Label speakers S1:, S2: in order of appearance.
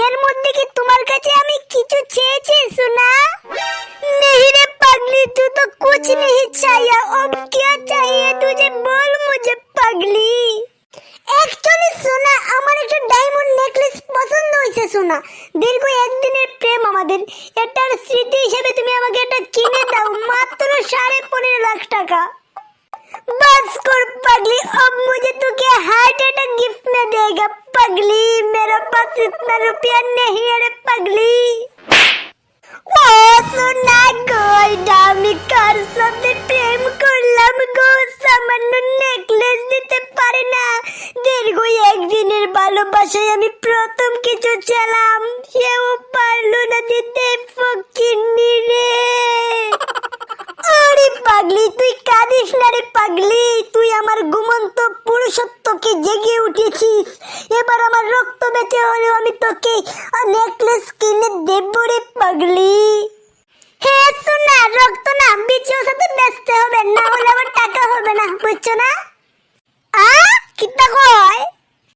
S1: এর মধ্যে কি তোমার কাছে আমি কিছু চেয়েছি সোনা? नहीं रे पगली, तू तो कुछ नहीं चाहिए। अब क्या चाहिए तुझे, बोल मुझे पगली। एक्चुअली সোনা, আমার একটা ডায়মন্ড নেকলেস পছন্দ হয়েছে সোনা। দীর্ঘ একদিনের প্রেম আমাদের, এটার স্মৃতি হিসেবে তুমি আমাকে এটা কিনে দাও, মাত্র 15.5 লাখ টাকা। बस कर पगली, अब मुझे तू क्या हार्ट अटैक गिफ्ट में देगा पगली? मेरे पास इतना रुपया नहीं है रे पगली। ও সোনা গো, আমি কার সাথে প্রেম করলাম গো, সামান্য নেকলেস দিতে পারে না। দীর্ঘ একদিনের ভালোবাসায় আমি প্রথম কিছু চালাম, সেও পারলো না দিতে, ফকিন্নি রে। আরে পাগলি, তুই কাঁদিস না রে পাগলি, তুই আমার ঘুমন্ত পুরুষত্বকে জেগে উঠেছিস। এবার আমার রক্ত বেঁচে হলেও আমি তোকে নেকলেস কিনে দেব রে পাগলি। হ্যাঁ শোনা, রক্ত না বিচিওর সাথে বেচতে হবে, না হলে আমার টাকা হবে না, বুঝছো না? কিতা কয়?